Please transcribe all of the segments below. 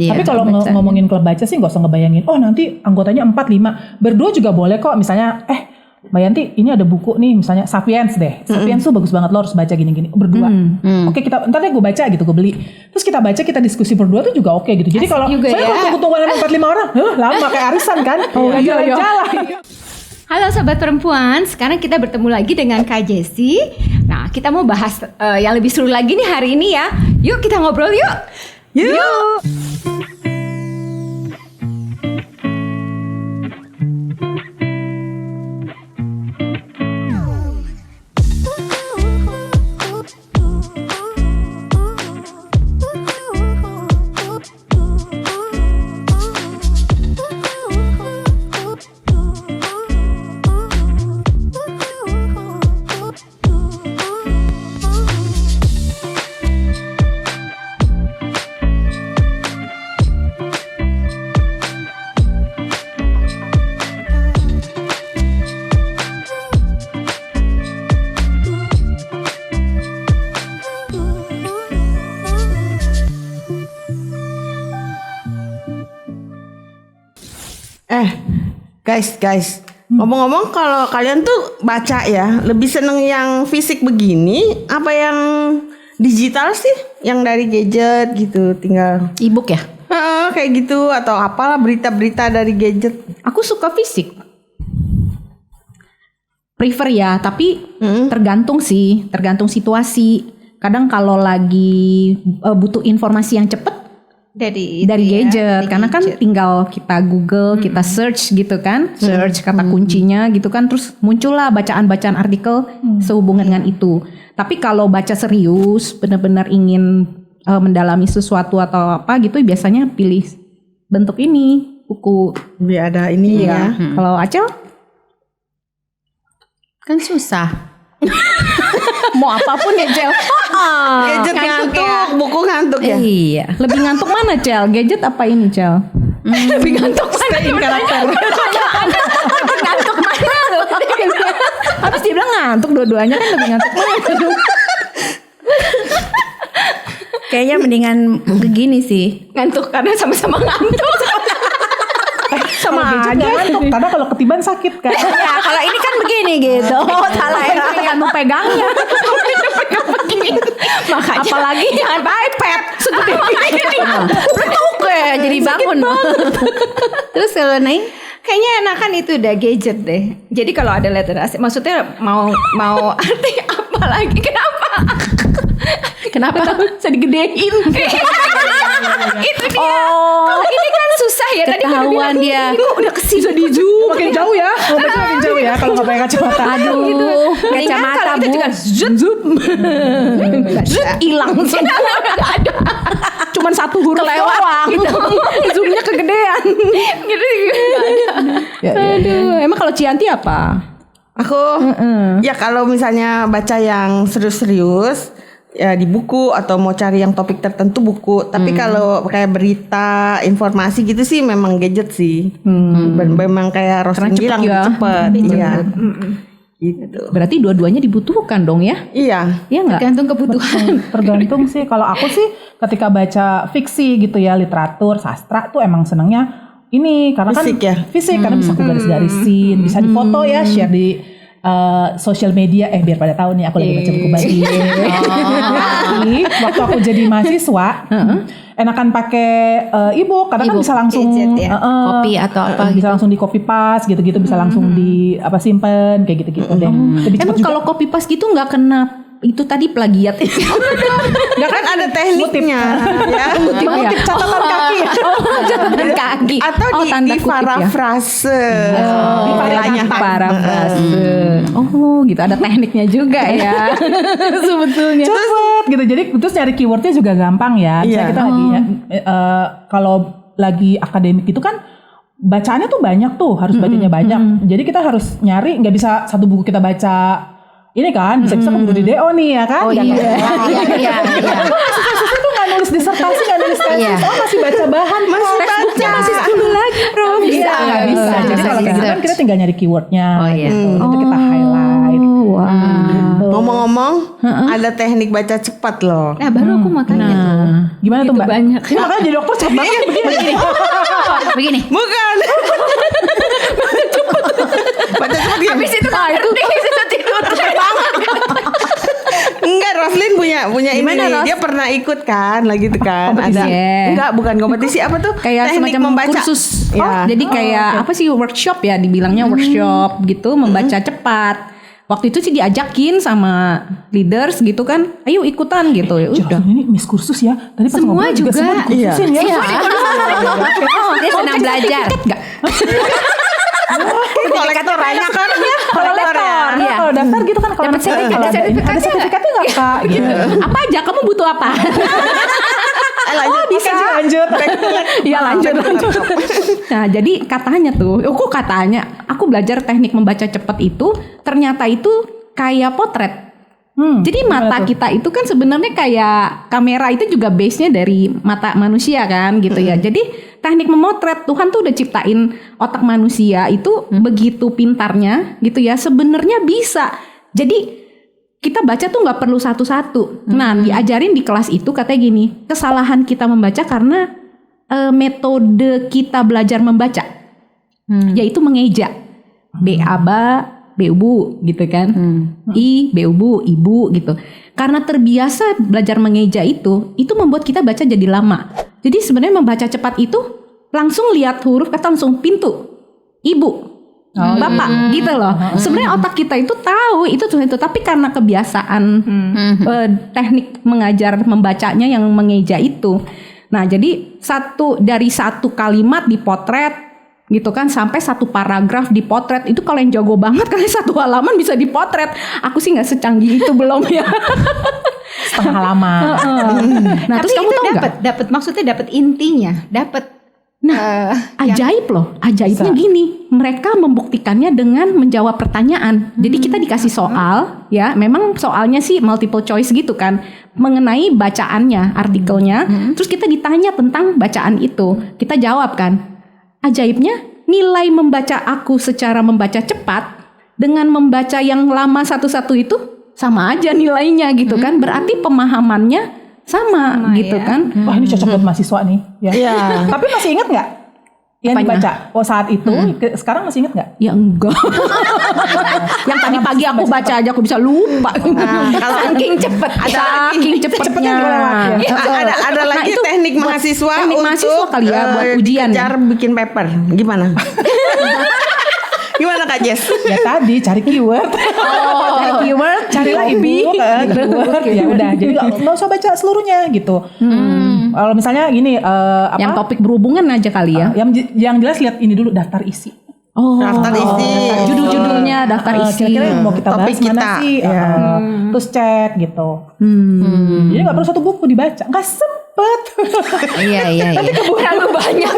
Iya, Tapi kalau baca. ngomongin klub baca sih gak usah ngebayangin, oh nanti anggotanya 4-5. Berdua juga boleh kok, misalnya Mbak Yanti ini ada buku nih misalnya Sapiens deh. Sapiens tuh bagus banget, lo harus baca gini-gini. Berdua. Oke kita, ntar deh gue baca gitu, gue beli. Terus kita baca, kita diskusi berdua tuh juga oke gitu. Jadi kalau juga kalau tunggu-tungguan 4-5 orang, lama kayak arisan kan. Jalan-jalan. Halo Sobat Perempuan, sekarang kita bertemu lagi dengan Kak Jessi. Nah, kita mau bahas yang lebih seru lagi nih hari ini ya. Yuk kita ngobrol yuk. Yuk. Guys, ngomong-ngomong kalau kalian tuh baca ya, lebih seneng yang fisik begini apa yang digital sih? Yang dari gadget gitu, tinggal E-book ya? kayak gitu atau apalah berita-berita dari gadget. Aku suka fisik. Prefer ya, tapi tergantung situasi. Kadang kalau lagi butuh informasi yang cepet dari gadget, karena kan tinggal kita Google, kita search gitu kan, search kata kuncinya gitu kan, terus muncullah bacaan-bacaan artikel sehubungan dengan itu. Tapi kalau baca serius, benar-benar ingin mendalami sesuatu atau apa gitu, biasanya pilih bentuk ini, buku. Biar ada ini ya. Kalau Acel? Kan susah. Mau apapun ya Cel. Gadget ngantuk, buku ngantuk ya. Iya. Lebih ngantuk mana Cel? Gadget apa ini Cel? Lebih ngantuk mana? Karakter. Lebih ngantuk mana? Habis dia bilang ngantuk dua-duanya kan, lebih ngantuk mana? Kayaknya mendingan begini sih. Ngantuk karena sama-sama ngantuk. Sama aja ngantuk, karena kalau ketiban sakit kan. Ya kalau ini kan begini gitu. Salah ya. Tergantung pegangnya. Makanya apalagi jangan iPad segede ini. Betul ya, jadi bangun. Terus kalau naik Kayaknya enakan itu udah gadget deh. Jadi kalau ada literasi, maksudnya mau arti apa lagi? Kenapa bisa digedein? Itu dia. Kalau ini kan susah ya. Tadi ketahuan dia. Kok udah kesini. Bisa di zoom makin jauh ya. Makin jauh ya kalau nggak pakai kacamata. Aduh, gitu. kacamata Kalau Bu. kita juga zoom. Hilang. Nggak ada. Cuman satu huruf doang. Gitu. Zoomnya kegedean. Gitu. Aduh. Emang kalau Cianti apa? Aku ya kalau misalnya baca yang serius-serius ya di buku, atau mau cari yang topik tertentu buku. Tapi kalau kayak berita, informasi gitu sih memang gadget sih. Memang kayak Roslyn bilang cepet. Iya. Gitu. Berarti dua-duanya dibutuhkan dong ya? Iya. Iya nggak? Tergantung kebutuhan. Tergantung sih. Kalau aku sih ketika baca fiksi gitu ya, literatur, sastra tuh emang senangnya ini karena Fisik kan ya? fisik karena bisa aku garis-garisin, bisa difoto ya, share di sosial media, biar pada tahu nih aku lagi baca buku Badi. Tapi waktu aku jadi mahasiswa, enakan pakai e-book karena kan bisa langsung Copy atau apa bisa langsung di copy paste gitu-gitu, bisa langsung di simpen kayak gitu-gitu deh. Lebih cepat Emang juga. kalau copy paste gitu nggak kena itu tadi plagiat? Nggak kan ada tekniknya ya. Ngutip catatan kaki. Catatan kaki. Atau tanda di kutip ya. parafrase. Di Parafrase. Oh gitu, ada tekniknya juga ya. Sebetulnya. Cepet gitu. Jadi terus nyari keywordnya juga gampang ya. Misalnya kita lagi kalau lagi akademik itu kan bacaannya tuh banyak tuh, harus bacanya banyak. Jadi kita harus nyari, nggak bisa satu buku kita baca ini kan, bisa-bisa keburu di DO nih ya kan. Oh iya. Iya. Susah tuh nggak nulis disertasi, nggak nulis tesis. Iya. Oh masih baca bahan. Masih dulu lagi bro. Bisa, nggak bisa. Jadi kalau kayak gitu kan kita tinggal nyari keywordnya. Oh iya. Gitu. Itu kita highlight. Wow. Gitu. Ngomong-ngomong, ada teknik baca cepat loh. Nah baru aku mau tanya tuh. Gimana tuh Itu Mbak? banyak. Ini makanya jadi dokter cepet banget begini. Begini. Bukan. Baca cepat gini. Habis itu tidur. Cepet banget. Enggak, Roslyn punya ini. Gimana, Ros? Dia pernah ikut kan, lagi tuh kan. Kompetisi. Enggak, bukan kompetisi, apa tuh? Kayak teknik semacam membaca. kursus. Ya. Jadi kayak apa sih workshop ya, dibilangnya workshop gitu, membaca cepat. Waktu itu sih diajakin sama leaders gitu kan, ayo ikutan gitu ya udah. Ini miss kursus ya. Tadi pas Semua ngobrol juga. semua dikursusin ya. Iya. Dia senang belajar. Enggak. Kolektor banyak kan? Kolektor. Iya. Kalau daftar gitu kan kalau Dapat sertifikat, ada sertifikatnya nggak Kak? Gitu. Apa aja kamu butuh apa? Lanjut. Bisa lanjut. Iya lanjut. Nah jadi katanya tuh, kok katanya aku belajar teknik membaca cepat itu ternyata itu kayak potret. Jadi mata kita itu kan sebenarnya kayak kamera itu juga base-nya dari mata manusia kan gitu ya. Jadi teknik memotret Tuhan tuh udah ciptain otak manusia itu begitu pintarnya gitu ya. Sebenarnya bisa. Jadi kita baca tuh nggak perlu satu-satu. Nah diajarin di kelas itu katanya gini, kesalahan kita membaca karena metode kita belajar membaca, yaitu mengeja. B-aba, B-ubu gitu kan. I, B-ubu, ibu gitu. Karena terbiasa belajar mengeja itu membuat kita baca jadi lama. Jadi sebenarnya membaca cepat itu langsung lihat huruf kata langsung pintu. Ibu, bapak gitu loh. Sebenarnya otak kita itu tahu itu tuh itu, tapi karena kebiasaan teknik mengajar membacanya yang mengeja itu. Nah, jadi dari satu kalimat dipotret gitu kan sampai satu paragraf dipotret itu kalau yang jago banget kan satu halaman bisa dipotret. Aku sih nggak secanggih itu belum ya. Setengah halaman. Nah, Tapi terus kamu itu tahu nggak? dapat maksudnya dapat intinya, dapat. Nah, ajaib loh. Ajaibnya gini, mereka membuktikannya dengan menjawab pertanyaan. Jadi kita dikasih soal, ya, memang soalnya sih multiple choice gitu kan, mengenai bacaannya, artikelnya. Terus kita ditanya tentang bacaan itu, kita jawab kan. Ajaibnya, nilai membaca aku secara membaca cepat dengan membaca yang lama satu-satu itu sama aja nilainya gitu kan. Berarti pemahamannya sama gitu ya. kan. Wah ini cocok buat mahasiswa nih. Ya. Iya. Tapi masih ingat nggak yang Apanya? dibaca? Oh saat itu, sekarang masih ingat nggak? Ya enggak. Yang tadi pagi aku baca aja aku bisa lupa. Kalau Saking cepet. Saking cepetnya. Ya. ada lagi itu teknik buat mahasiswa teknik untuk mahasiswa kali ya buat ujian. dikejar bikin paper. Gimana? Gimana Kak Jess? Ya tadi cari keyword. Cari keyword, Carilah ibu keyword. Ya udah. Jadi nggak usah baca seluruhnya gitu. Kalau misalnya gini, Yang topik berhubungan aja kali ya. yang jelas lihat ini dulu daftar isi. Oh, Daftar isi. judul-judulnya daftar isi. Kira-kira yang mau kita bahas Topik mana kita. sih? Ya. Terus cek gitu. Jadi nggak perlu satu buku dibaca. Nggak sempet. Iya. Tapi terlalu banyak.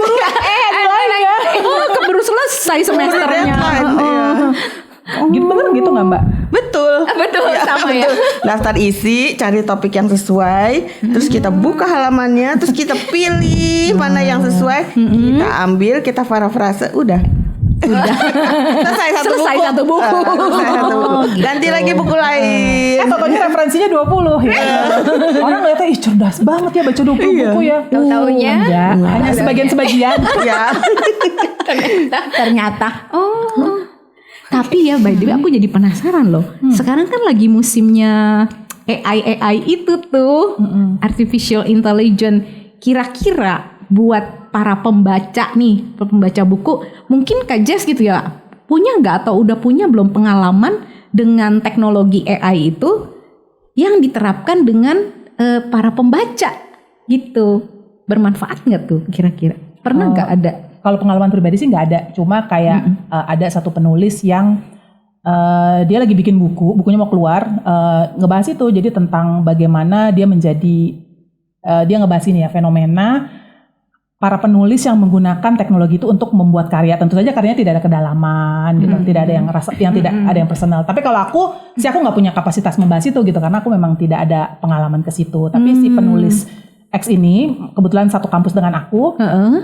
Nilainya. Keburu selesai semesternya. Deadline, iya. Gitu bener gitu nggak Mbak? Betul. Betul sama ya. Daftar isi, cari topik yang sesuai, terus kita buka halamannya, terus kita pilih mana yang sesuai, kita ambil, kita parafrase, udah. Selesai satu buku. Selesai satu buku. Ganti lagi buku lain. Totalnya referensinya 20 ya. Orang ngeliatnya ih cerdas banget ya baca 20 buku ya. Tahu-taunya Enggak, hanya sebagian-sebagian. Ya. Ternyata. Oh. Tapi ya by the way aku jadi penasaran loh. Sekarang kan lagi musimnya AI itu tuh. Artificial Intelligence. Kira-kira buat para pembaca nih, pembaca buku, mungkin Kak Jess gitu ya, punya nggak atau udah punya belum pengalaman dengan teknologi AI itu yang diterapkan dengan para pembaca gitu, bermanfaat nggak tuh kira-kira? Pernah nggak ada? Kalau pengalaman pribadi sih nggak ada, cuma kayak ada satu penulis yang dia lagi bikin bukunya mau keluar, ngebahas itu, jadi tentang bagaimana dia menjadi, dia ngebahas ini ya, fenomena para penulis yang menggunakan teknologi itu untuk membuat karya. Tentu saja karyanya tidak ada kedalaman gitu, tidak ada yang tidak ada yang personal. Tapi kalau aku nggak punya kapasitas membahas itu gitu, karena aku memang tidak ada pengalaman ke situ. Tapi si penulis X ini kebetulan satu kampus dengan aku,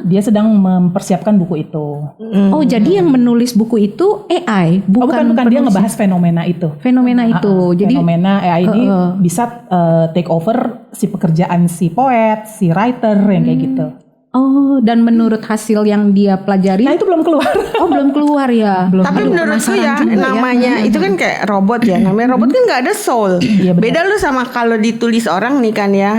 dia sedang mempersiapkan buku itu. Oh, jadi yang menulis buku itu AI, bukan Dia ngebahas fenomena itu. Fenomena itu. Jadi fenomena AI ini bisa take over si pekerjaan si poet, si writer yang kayak gitu. Oh, dan menurut hasil yang dia pelajari, Nah itu belum keluar. oh belum keluar ya. Tapi menurutku ya namanya itu kan kayak robot ya. Namanya robot kan nggak ada soul. Beda lu sama kalau ditulis orang nih kan ya.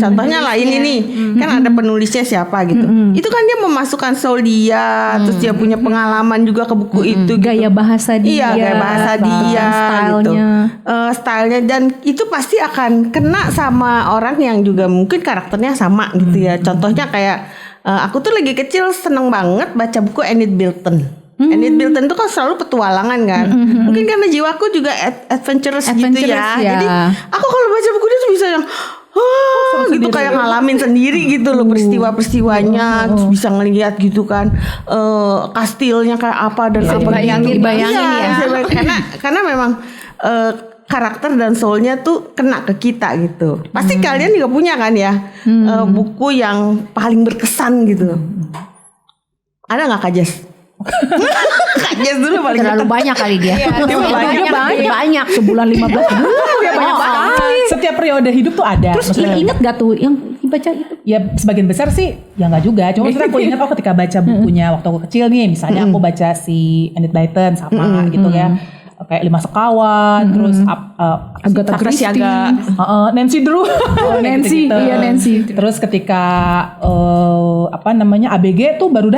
Contohnya lah ini nih. Kan ada penulisnya siapa gitu. Itu kan dia memasukkan soul dia. Terus dia punya pengalaman juga ke buku itu. Gitu. Gaya bahasa dia. Iya, gaya bahasa dia gitu. Stylenya dan itu pasti akan kena sama orang yang juga mungkin karakternya sama gitu ya. Contohnya kayak aku tuh lagi kecil seneng banget baca buku Enid Blyton. Enid Blyton tuh kan selalu petualangan kan. Mungkin karena jiwaku juga adventurous gitu ya. Jadi aku kalau baca buku dia tuh bisa yang gitu kayak ngalamin sendiri gitu loh peristiwa-peristiwanya, terus bisa ngelihat gitu kan kastilnya kayak apa dan apa bayangin ya. Karena memang karakter dan soulnya tuh kena ke kita gitu. Pasti kalian juga punya kan ya buku yang paling berkesan gitu. Ada nggak Kak Jess? Kak Jess dulu paling Terlalu banyak kali dia. banyak sebulan 15 buku ya banyak banget. Setiap periode hidup tuh ada. Terus inget gak tuh yang dibaca itu? Ya sebagian besar sih ya nggak juga. Cuma maksudnya aku ingat ketika baca bukunya waktu aku kecil nih, misalnya aku baca si Enid Blyton sama gitu ya. Kayak 5 Sekawan, terus Agatha Christie, Nancy Drew, Nancy, iya Nancy. Terus ketika ABG tuh baru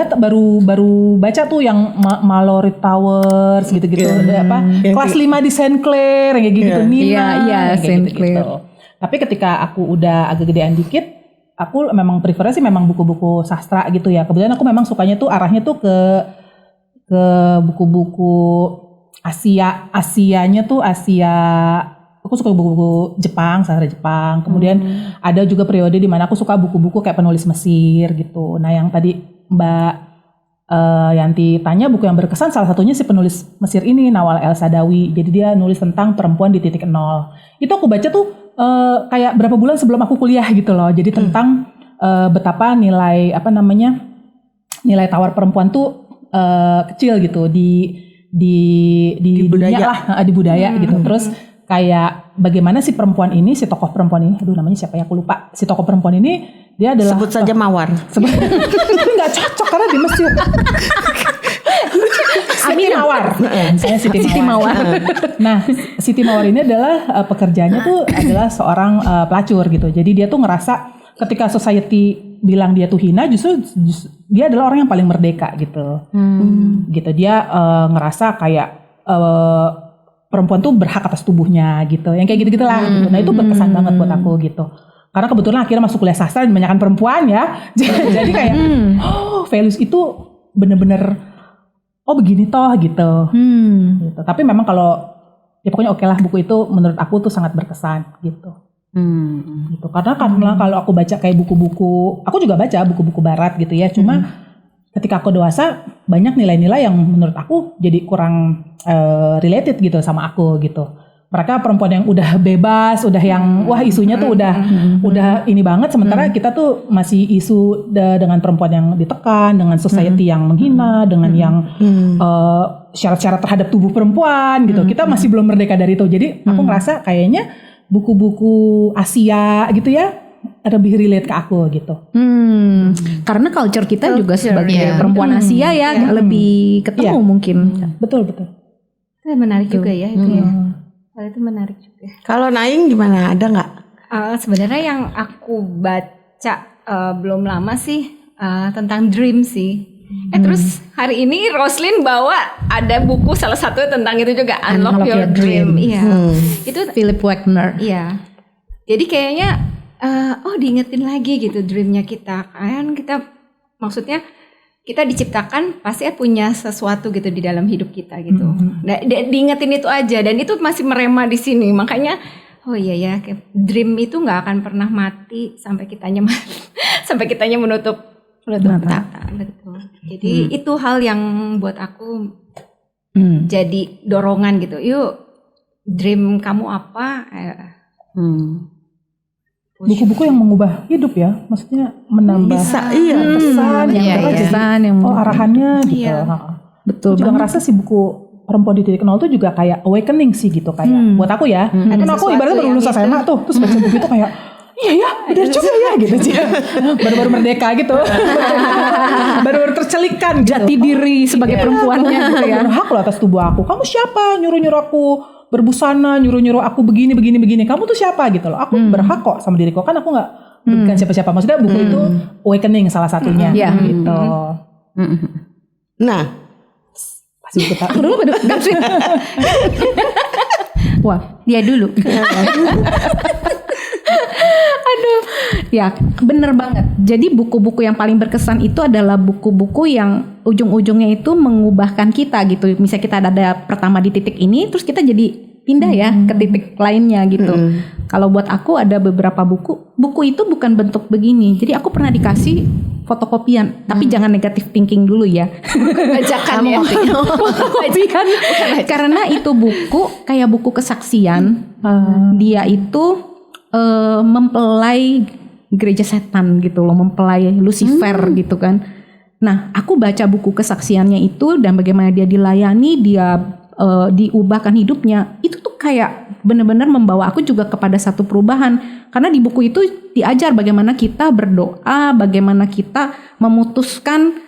baca tuh yang Mallory Towers gitu-gitu, kelas 5 di Saint Clair kayak gitu, Nina, iya Saint Clair. Tapi ketika aku udah agak gedean dikit, aku memang preferensi memang buku-buku sastra gitu ya. Kebetulan aku memang sukanya tuh arahnya tuh ke buku-buku Asianya tuh aku suka buku-buku Jepang, sastra Jepang. Kemudian ada juga periode di mana aku suka buku-buku kayak penulis Mesir gitu. Nah, yang tadi Mbak Yanti tanya buku yang berkesan, salah satunya si penulis Mesir ini, Nawal El-Saadawi. Jadi dia nulis tentang perempuan di titik nol. Itu aku baca tuh kayak berapa bulan sebelum aku kuliah gitu loh. Jadi tentang betapa nilai tawar perempuan tuh kecil gitu di dunia lah, di budaya gitu. Terus kayak bagaimana si perempuan ini, si tokoh perempuan ini, namanya siapa ya aku lupa. Si tokoh perempuan ini dia adalah sebut saja Mawar. Nggak cocok karena di Mesir. Siti Mawar. Misalnya Siti Mawar. Nah, Siti Mawar ini adalah pekerjaannya tuh adalah seorang pelacur gitu. Jadi dia tuh ngerasa ketika society bilang dia tuh hina, justru dia adalah orang yang paling merdeka gitu. Gitu dia ngerasa kayak perempuan tuh berhak atas tubuhnya gitu. Yang kayak gitu-gitulah gitu. Nah, itu berkesan banget buat aku gitu. Karena kebetulan akhirnya masuk kuliah sastra dan banyakkan perempuan ya. Jadi kayak values itu bener-bener begini toh gitu. Gitu. Tapi memang kalau ya pokoknya oke lah, buku itu menurut aku tuh sangat berkesan gitu. Gitu. Karena kalau aku baca kayak buku-buku, aku juga baca buku-buku barat gitu ya. Cuma ketika aku dewasa banyak nilai-nilai yang menurut aku jadi kurang related gitu sama aku gitu. Mereka perempuan yang udah bebas, udah yang wah isunya tuh udah ini banget, sementara kita tuh masih isu dengan perempuan yang ditekan, dengan society yang menghina, dengan yang syarat-syarat terhadap tubuh perempuan gitu. Kita masih belum merdeka dari itu. Jadi aku ngerasa kayaknya buku-buku Asia gitu ya lebih relate ke aku gitu. Karena culture kita juga sebagai perempuan Asia ya lebih ketemu mungkin. Betul. Itu menarik juga ya itu ya. Hal itu menarik juga. Kalau Naing gimana? Ada nggak? Sebenarnya yang aku baca belum lama sih tentang dream sih. Terus hari ini Roslyn bawa ada buku salah satu tentang itu juga, Unlock Your Dream. Iya. Itu Philip Wagner. Iya. Jadi kayaknya diingetin lagi gitu dreamnya kita. Kan kita maksudnya kita diciptakan pasti punya sesuatu gitu di dalam hidup kita gitu. Nah, diingetin itu aja, dan itu masih merema di sini. Makanya iya ya, dream itu nggak akan pernah mati sampai kitanya sampai kitanya menutup mata. Betul. Jadi itu hal yang buat aku jadi dorongan gitu. Yuk, dream kamu apa? buku-buku yang mengubah hidup ya, maksudnya menambah Bisa, pesan yang pesan yang arahannya gitu. Iya. betul Juga banget. ngerasa sih buku Perempuan di Titik Nol tuh juga kayak awakening sih gitu, kayak buat aku ya. Kan Ada aku sesuatu ibaratnya baru yang lulus SMA tuh, terus baca buku itu kayak iya ya, benar juga ya gitu sih. Baru-baru merdeka gitu. Baru-baru tercelikkan gitu. Jati diri sebagai perempuannya gitu ya. Berhak loh atas tubuh aku. Kamu siapa nyuruh-nyuruh aku berbusana, nyuruh-nyuruh aku begini. Kamu tuh siapa gitu loh. Aku berhak kok sama diriku. Kan aku gak bukan siapa-siapa. Maksudnya buku itu awakening salah satunya gitu. Nah, Pasti buku tak. Wah, Dia dulu. ya bener banget. Jadi buku-buku yang paling berkesan itu adalah buku-buku yang ujung-ujungnya itu mengubahkan kita gitu. Misalnya kita ada pertama di titik ini, terus kita jadi pindah ya ke titik lainnya gitu. Kalau buat aku ada beberapa buku itu bukan bentuk begini. Jadi aku pernah dikasih fotokopian, tapi jangan negatif thinking dulu ya. Bajakan ya. Fotokopian. Karena itu buku kayak buku kesaksian. Dia itu mempelai gereja setan gitu loh, mempelai Lucifer gitu kan. Nah, aku baca buku kesaksiannya itu dan bagaimana dia dilayani, dia diubahkan hidupnya. Itu tuh kayak benar-benar membawa aku juga kepada satu perubahan. Karena di buku itu diajar bagaimana kita berdoa, bagaimana kita memutuskan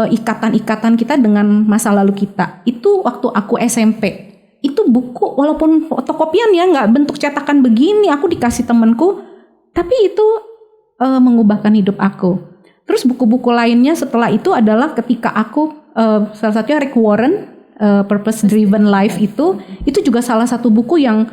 ikatan-ikatan kita dengan masa lalu kita. Itu waktu aku SMP. Itu buku walaupun fotokopian ya, nggak bentuk cetakan begini, aku dikasih temanku, tapi itu mengubahkan hidup aku. Terus buku-buku lainnya setelah itu adalah ketika aku salah satunya Rick Warren, Purpose Driven Life itu juga salah satu buku yang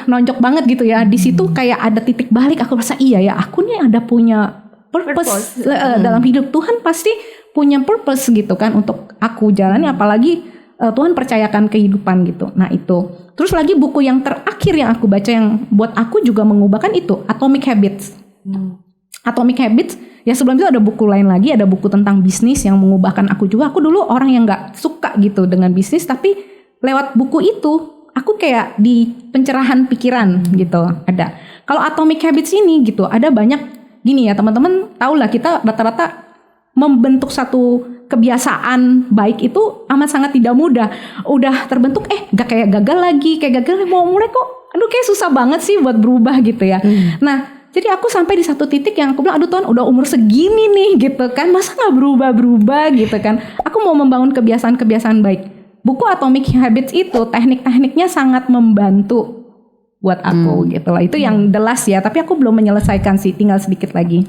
nonjok banget gitu ya. Di situ kayak ada titik balik, aku rasa iya ya, aku nih ada punya purpose dalam hidup. Tuhan pasti punya purpose gitu kan untuk aku jalani, apalagi Tuhan percayakan kehidupan gitu. Nah itu. Terus lagi buku yang terakhir yang aku baca yang buat aku juga mengubahkan itu Atomic Habits. Atomic Habits. Ya sebelum itu ada buku lain lagi, ada buku tentang bisnis yang mengubahkan aku juga. Aku dulu orang yang nggak suka gitu dengan bisnis, tapi lewat buku itu aku kayak di pencerahan pikiran gitu ada. Kalau Atomic Habits ini gitu ada banyak gini ya teman-teman, tahu lah kita rata-rata membentuk satu kebiasaan baik itu amat sangat tidak mudah. Udah terbentuk gak kayak gagal lagi, mau mulai kok aduh kayak susah banget sih buat berubah gitu ya. Nah jadi aku sampai di satu titik yang aku bilang aduh Tuhan udah umur segini nih gitu kan, masa gak berubah-berubah gitu kan. Aku mau membangun kebiasaan-kebiasaan baik. Buku Atomic Habits itu teknik-tekniknya sangat membantu buat aku gitu lah. Itu yang the last ya, tapi aku belum menyelesaikan sih, tinggal sedikit lagi.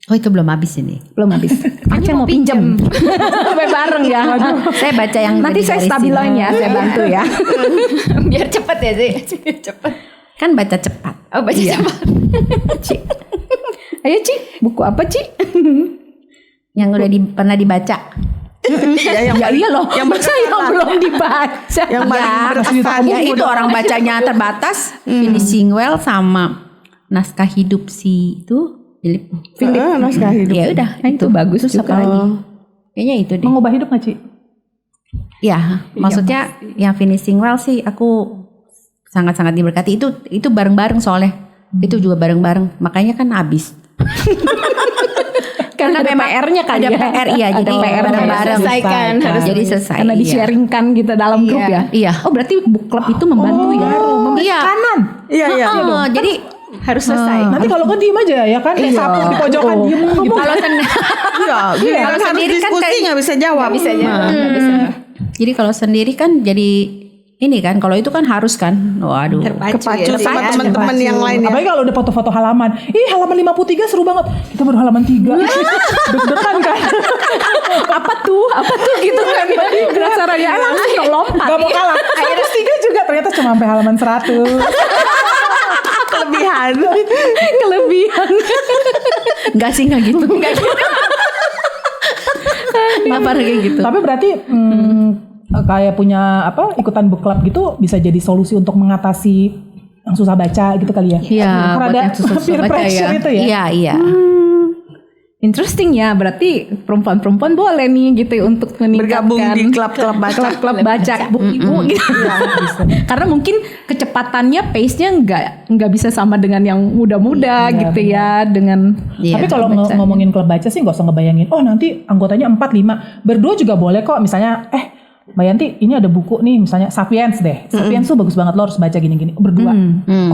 Oh itu belum habis ini. Belum habis. Aceh mau pinjem. Sampai bareng ya. Saya baca yang nanti saya stabiloin ya, saya bantu ya. Biar cepet ya sih. Cepet. Kan baca cepat. Oh baca cepat. Ci. Ayo Ci, buku apa Ci? Yang udah pernah dibaca. ya iya loh. Yang masa yang belum dibaca. Yang paling berkesan. Ya itu orang bacanya terbatas. Finishing Well sama Naskah Hidup si itu Philip. Naskah Hidup. Ya udah itu bagus terus juga. apa lagi? Kayaknya itu deh. Mengubah hidup gak Ci? Ya, maksudnya yang Finishing Well sih aku sangat-sangat diberkati. Itu bareng-bareng soalnya. Itu juga bareng-bareng. Makanya kan habis. Karena ada PR-nya kali ada ya. PR iya, jadi PR bareng-bareng. Selesaikan, harus jadi selesai. Karena iya. di-sharingkan gitu dalam grup ya. Iya. Oh berarti book club itu membantu ya. Iya. Kanan. Iya. Oh, jadi Harus selesai. Nanti kalau gue diem aja ya kan, kayak sapu di pojokan diem gitu. kalau sendiri Iya, kalau harus sendiri kan diskusi kayak nggak bisa jawab. Nggak bisa jawab. Nggak bisa. jadi kalau sendiri kan jadi ini kan, kalau itu kan harus kan. Waduh. Kepacu ya, sama ya. teman-teman yang lain ya. Apalagi kalau udah foto-foto halaman. Halaman 53 seru banget. Kita baru halaman 3. Deg-degan kan. Apa tuh gitu kan. Rasanya langsung lompat. Gak mau kalah. Akhirnya 3 juga ternyata cuma sampai halaman 100. Kelebihan. Enggak sih, enggak gitu. Apa kayak gitu. Tapi berarti kayak punya ikutan book club gitu bisa jadi solusi untuk mengatasi yang susah baca gitu kali ya. Iya, Karena buat ada yang susah peer baca pressure ya. itu ya. Iya. Interesting ya, berarti perempuan-perempuan boleh nih gitu ya untuk meningkatkan Bergabung di klub-klub baca. klub baca buku gitu. Karena mungkin kecepatannya pace-nya nggak bisa sama dengan yang muda-muda gitu ya dengan. Tapi kalau baca. ngomongin klub baca sih nggak usah ngebayangin. Oh nanti anggotanya 4-5. Berdua juga boleh kok. Misalnya Mbak Yanti ini ada buku nih misalnya Sapiens deh. Sapiens tuh bagus banget lo harus baca gini-gini berdua.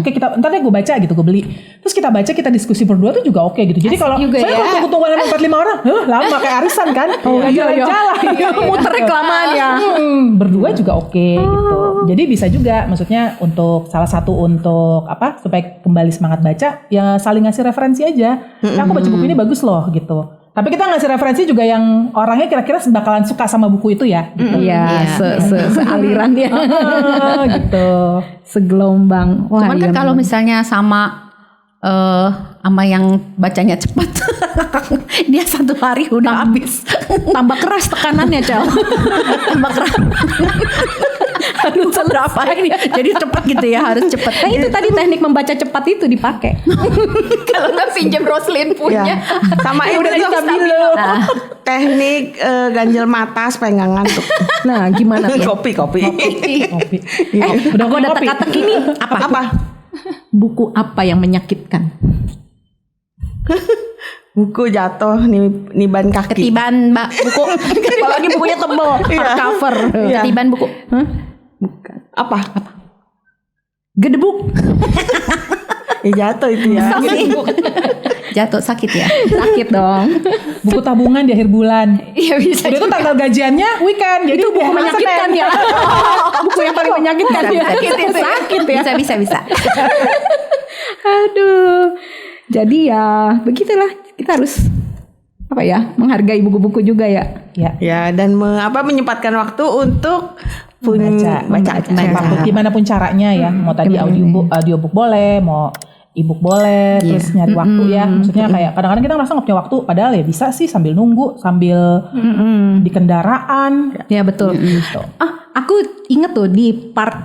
Oke kita ntar deh gue baca gitu gue beli. Terus kita baca kita diskusi berdua tuh juga oke gitu. Jadi kalau saya kalau tunggu-tungguan 4-5 orang, lama kayak arisan kan. Iya. Muternya kelamaan ya. Berdua juga oke gitu. Jadi bisa juga maksudnya untuk salah satu untuk apa supaya kembali semangat baca ya saling ngasih referensi aja. Aku baca buku ini bagus loh gitu. Tapi kita ngasih referensi juga yang orangnya kira-kira bakalan suka sama buku itu ya. Gitu. Iya, sealiran dia. Gitu. Segelombang. Wah, Cuman kan kalau misalnya sama yang bacanya cepat, dia 1 hari udah habis. tambah keras tekanannya, Cel. Tambah keras. Harus berapa ini? Jadi cepat gitu ya, harus cepat. Nah, itu tadi teknik membaca cepat itu dipakai. Kalau nggak pinjam Roslyn punya. Ya. Sama itu tuh teknik ganjel mata supaya nggak ngantuk. Nah, gimana tuh? Kopi. Kopi. Udah aku ada teka-teki ini apa? Buku apa yang menyakitkan? Buku jatuh niban kaki. Ketiban buku. Apalagi bukunya tebel, hardcover. Iya. Ketiban buku. Bukan. Apa? Gedebuk. Ya jatuh itu ya. Jatuh sakit ya. Sakit dong. Buku tabungan di akhir bulan. Iya bisa. Udah itu tanggal gajiannya weekend. Jadi Itu buku menyakitkan ya. Buku yang paling menyakitkan ya. Sakit ya. Bisa. Aduh. Jadi ya begitulah, kita harus menghargai buku-buku juga ya. Ya dan menyempatkan waktu untuk baca. Gimana pun caranya ya. Mau tadi audiobook boleh, mau ebook boleh, terus nyari waktu ya. Maksudnya kayak kadang-kadang kita ngerasa nggak punya waktu, padahal ya bisa sih sambil nunggu, sambil di kendaraan. Ya betul. Gitu. Aku inget tuh di part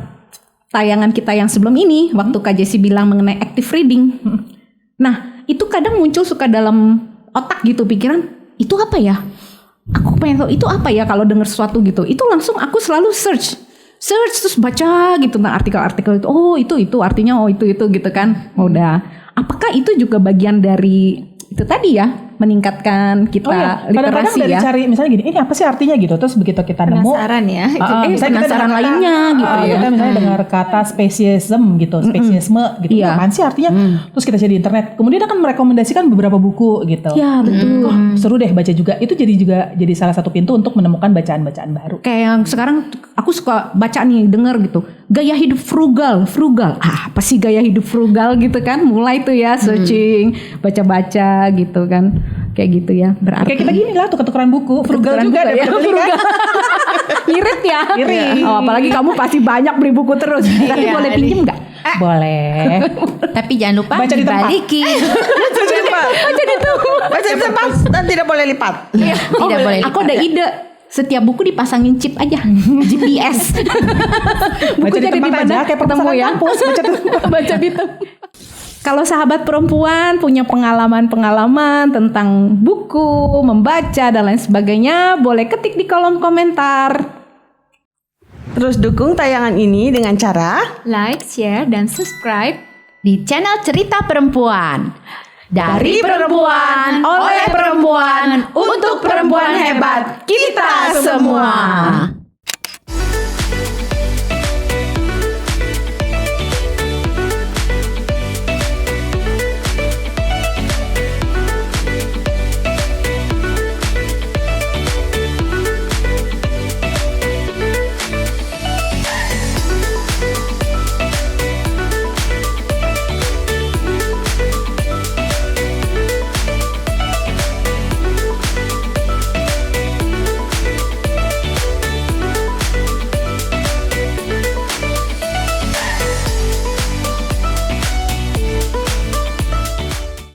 tayangan kita yang sebelum ini, waktu Kak Jessie bilang mengenai active reading. Nah, itu kadang muncul suka dalam otak gitu pikiran, itu apa ya? Aku pengen tahu itu apa ya kalau dengar sesuatu gitu. Itu langsung aku selalu search terus baca gitu tentang artikel-artikel itu. Oh, itu artinya itu gitu kan. Udah. Apakah itu juga bagian dari itu tadi ya, meningkatkan kita kadang-kadang literasi dari ya. cari misalnya gini, ini apa sih artinya gitu. Terus begitu kita nemu Penasaran ya. misalnya penasaran lainnya gitu ya. Kita misalnya dengar kata spesiesme gitu, spesiesme gitu. Iya. Apaan sih artinya? Terus kita cari di internet. Kemudian akan merekomendasikan beberapa buku gitu. Ya betul. Seru deh baca juga. Itu jadi salah satu pintu untuk menemukan bacaan-bacaan baru. Kayak yang sekarang aku suka baca nih, denger gitu. Gaya hidup frugal. Apa sih gaya hidup frugal gitu kan? Mulai tuh ya searching, baca-baca gitu kan. Kayak gitu ya. Berarti Kayak kita gini lah tuker-tukeran buku. Frugal juga ya. Frugal. Ngirit ya. Oh, apalagi kamu pasti banyak beli buku terus. Tapi boleh pinjem nggak? Boleh. Tapi jangan lupa Baca di tempat. dibalikin. Baca di tempat dan tidak boleh lipat. Tidak boleh. Aku ada ide. Setiap buku dipasangin chip aja, GPS. Baca di tempat aja kayak ketemu perpustakaan ya. kampus. Baca di tempat. Kalau sahabat perempuan punya pengalaman-pengalaman tentang buku, membaca dan lain sebagainya, boleh ketik di kolom komentar. Terus dukung tayangan ini dengan cara Like, share, dan subscribe Di channel Cerita Perempuan. Dari perempuan, oleh perempuan, untuk perempuan hebat kita semua.